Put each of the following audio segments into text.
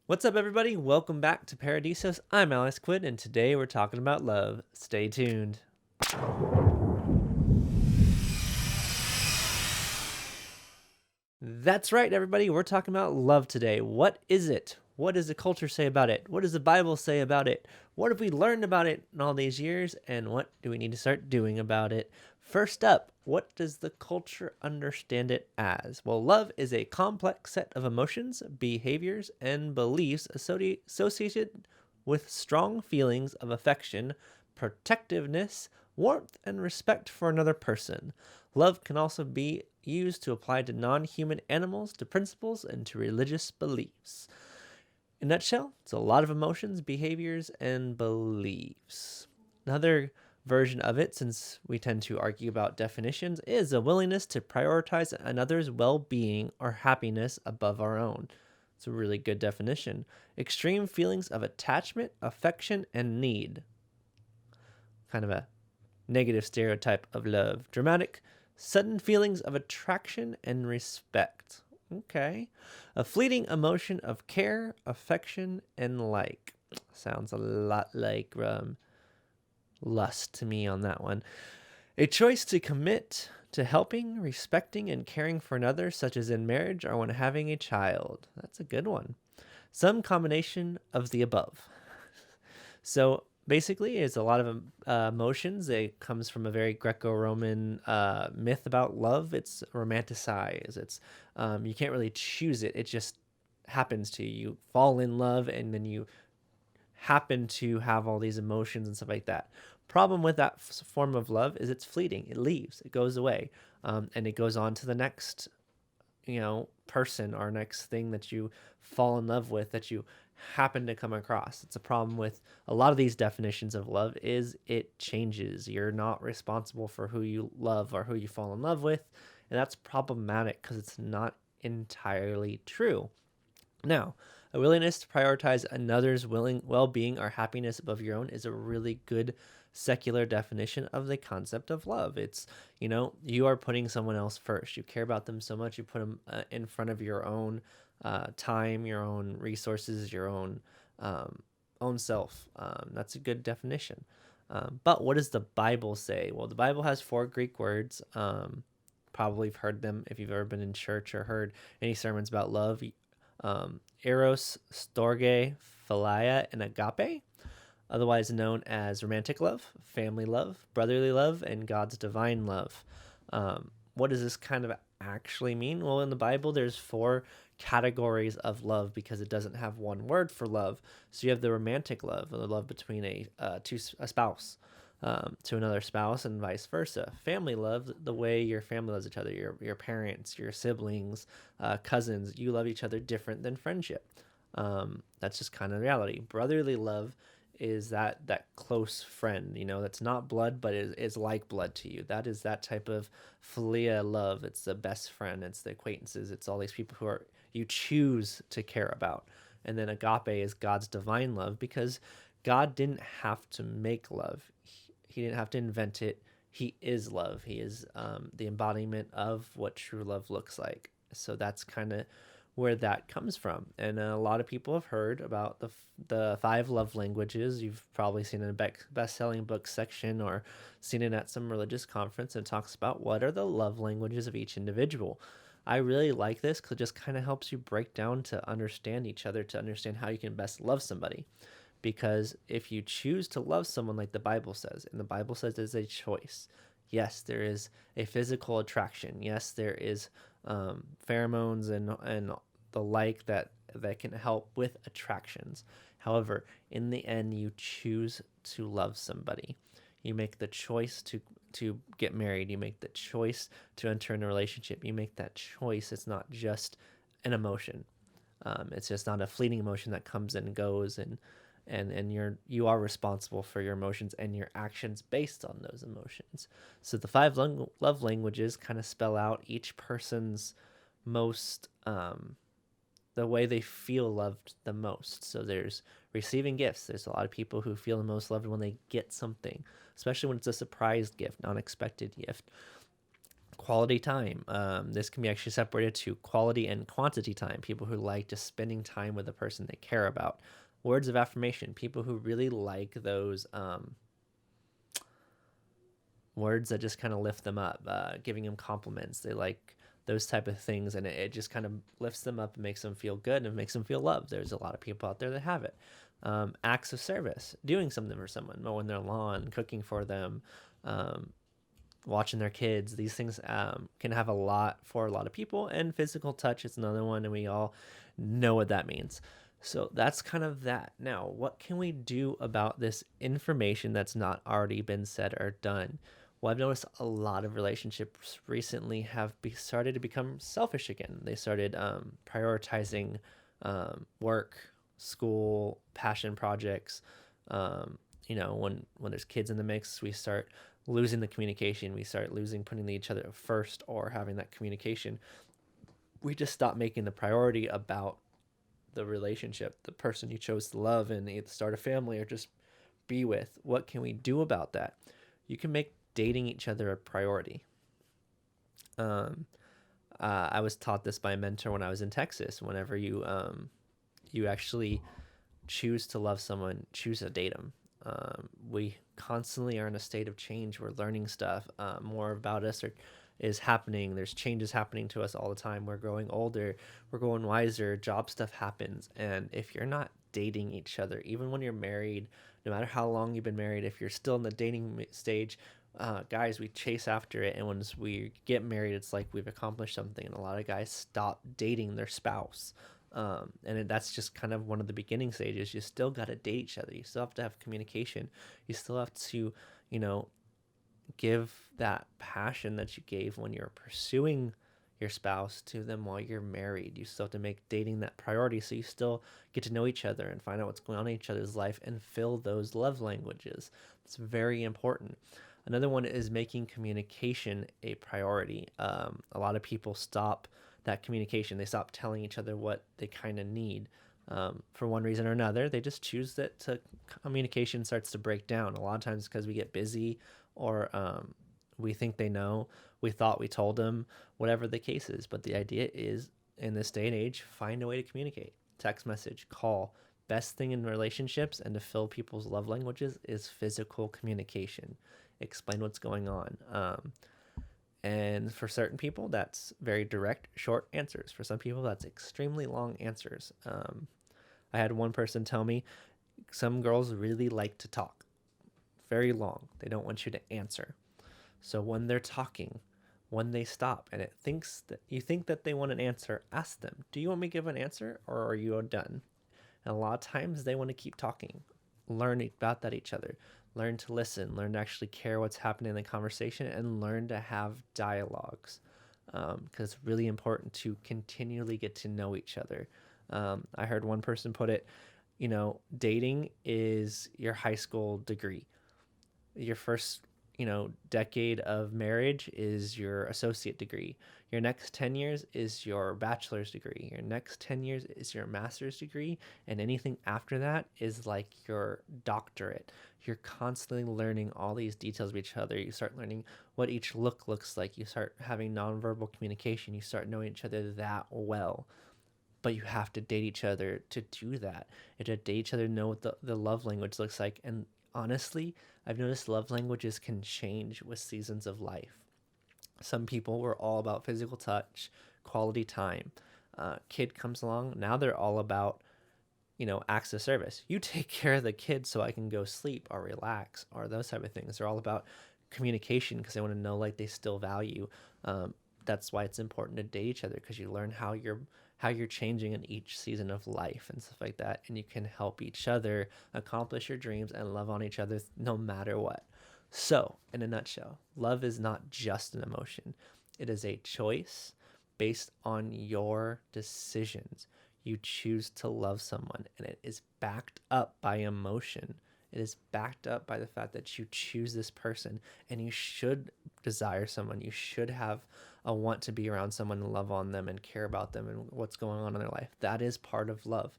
What's up, everybody? Welcome back to Paradeisos. I'm Quinn, and today we're talking about love. Stay tuned. That's right, everybody. We're talking about love today. What is it? What does the culture say about it? What does the Bible say about it? What have we learned about it in all these years? And what do we need to start doing about it? First up, what does the culture understand it as? Well, love is a complex set of emotions, behaviors, and beliefs associated with strong feelings of affection, protectiveness, warmth, and respect for another person. Love can also be used to apply to non human animals, to principles, and to religious beliefs. In a nutshell, it's a lot of emotions, behaviors, and beliefs. Another version of it, since we tend to argue about definitions, is a willingness to prioritize another's well being or happiness above our own. It's a really good definition. Extreme feelings of attachment, affection, and need. Kind of a negative stereotype of love. Dramatic, sudden feelings of attraction and respect. Okay. A fleeting emotion of care, affection, and like. Sounds a lot like lust to me on that one. A choice to commit to helping, respecting, and caring for another, such as in marriage or when having a child. That's a good one. Some combination of the above. So basically, it's a lot of emotions. It comes from a very Greco-Roman myth about love. It's romanticized. It's you can't really choose it. It just happens to you. You fall in love, and then you happen to have all these emotions and stuff like that. Problem with that form of love is it's fleeting. It leaves. It goes away, and it goes on to the next person or next thing that you fall in love with that you happen to come across. It's a problem with a lot of these definitions of love is it changes. You're not responsible for who you love or who you fall in love with, and that's problematic because it's not entirely true. Now, a willingness to prioritize another's well-being or happiness above your own is a really good secular definition of the concept of love. It's, you are putting someone else first. You care about them so much, you put them in front of your own time, your own resources, your own self. That's a good definition. But what does the Bible say? Well, the Bible has four Greek words. Probably have heard them if you've ever been in church or heard any sermons about love. Eros, Storge, Philia, and Agape, otherwise known as romantic love, family love, brotherly love, and God's divine love. What does this kind of actually mean? Well, in the Bible, there's four categories of love because it doesn't have one word for love. So you have the romantic love, the love between a spouse to another spouse, and vice versa. Family love, the way your family loves each other, your parents, your siblings, cousins, you love each other different than friendship. That's just kind of reality. Brotherly love is that close friend, that's not blood, but is like blood to you. That is that type of philia love. It's the best friend. It's the acquaintances. It's all these people who are you choose to care about. And then agape is God's divine love because God didn't have to make love. He didn't have to invent it. He is love. He is the embodiment of what true love looks like. So that's kind of where that comes from. And a lot of people have heard about the five love languages. You've probably seen it in a best-selling book section or seen it at some religious conference, and it talks about what are the love languages of each individual. I really like this because it just kind of helps you break down to understand each other, to understand how you can best love somebody. Because if you choose to love someone like the Bible says, and the Bible says there's a choice. Yes, there is a physical attraction. Yes, there is pheromones and the like that can help with attractions. However, in the end, you choose to love somebody. You make the choice to get married. You make the choice to enter in a relationship. You make that choice. It's not just an emotion. It's just not a fleeting emotion that comes and goes, and you are responsible for your emotions and your actions based on those emotions. So the five love languages kind of spell out each person's most the way they feel loved the most. So there's receiving gifts. There's a lot of people who feel the most loved when they get something, especially when it's a surprise gift, non-expected gift. Quality time. This can be actually separated to quality and quantity time. People who like just spending time with the person they care about. Words of affirmation. People who really like those words that just kind of lift them up, giving them compliments. They like those type of things, and it just kind of lifts them up and makes them feel good and makes them feel loved. There's a lot of people out there that have it. Acts of service, doing something for someone, mowing their lawn, cooking for them, watching their kids. These things can have a lot for a lot of people, and physical touch is another one, and we all know what that means. So that's kind of that. Now, what can we do about this information that's not already been said or done? Well, I've noticed a lot of relationships recently have started to become selfish again. They started prioritizing work, school, passion projects. When there's kids in the mix, we start losing the communication. We start losing putting each other first or having that communication. We just stop making the priority about the relationship, the person you chose to love and either start a family or just be with. What can we do about that? You can make dating each other a priority. I was taught this by a mentor when I was in Texas. Whenever you actually choose to love someone, choose to date them. We constantly are in a state of change. We're learning stuff. More about us is happening. There's changes happening to us all the time. We're growing older. We're growing wiser. Job stuff happens. And if you're not dating each other, even when you're married, no matter how long you've been married, if you're still in the dating stage, guys, we chase after it, and once we get married, it's like we've accomplished something. And a lot of guys stop dating their spouse, that's just kind of one of the beginning stages. You still got to date each other. You still have to have communication. You still have to, give that passion that you gave when you're pursuing your spouse to them while you're married. You still have to make dating that priority, so you still get to know each other and find out what's going on in each other's life and fill those love languages. It's very important. Another one is making communication a priority. A lot of people stop that communication. They stop telling each other what they kind of need. For one reason or another, they just choose that communication starts to break down. A lot of times because we get busy, or we think they know, we thought we told them, whatever the case is. But the idea is, in this day and age, find a way to communicate. Text message, call. Best thing in relationships and to fill people's love languages is physical communication. Explain what's going on. And for certain people, that's very direct, short answers. For some people, that's extremely long answers. I had one person tell me some girls really like to talk very long. They don't want you to answer. So when they're talking, when they stop and you think that they want an answer, ask them, do you want me to give an answer, or are you done? And a lot of times they want to keep talking. Learn about that each other. Learn to listen. Learn to actually care what's happening in the conversation, and learn to have dialogues, because it's really important to continually get to know each other. I heard one person put it, dating is your high school degree. Your first, decade of marriage is your associate degree. Your next 10 years is your bachelor's degree. Your next 10 years is your master's degree. And anything after that is like your doctorate. You're constantly learning all these details of each other. You start learning what each look looks like. You start having nonverbal communication. You start knowing each other that well. But you have to date each other to do that. You have to date each other, know what the love language looks like. And honestly, I've noticed love languages can change with seasons of life. Some people were all about physical touch, quality time. Kid comes along, now they're all about, acts of service. You take care of the kid so I can go sleep or relax, or those type of things. They're all about communication because they want to know like they still value. That's why it's important to date each other, because you learn how you're changing in each season of life and stuff like that, and you can help each other accomplish your dreams and love on each other no matter what. So, in a nutshell, love is not just an emotion. It is a choice based on your decisions. You choose to love someone, and it is backed up by emotion. It is backed up by the fact that you choose this person, and you should desire someone. You should have a want to be around someone and love on them and care about them and what's going on in their life. That is part of love.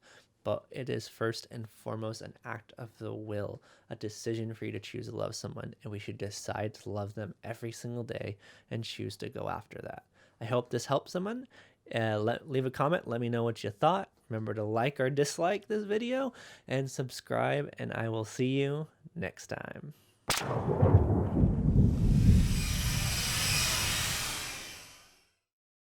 but it is first and foremost an act of the will, a decision for you to choose to love someone, and we should decide to love them every single day and choose to go after that. I hope this helps someone. Leave a comment. Let me know what you thought. Remember to like or dislike this video and subscribe, and I will see you next time.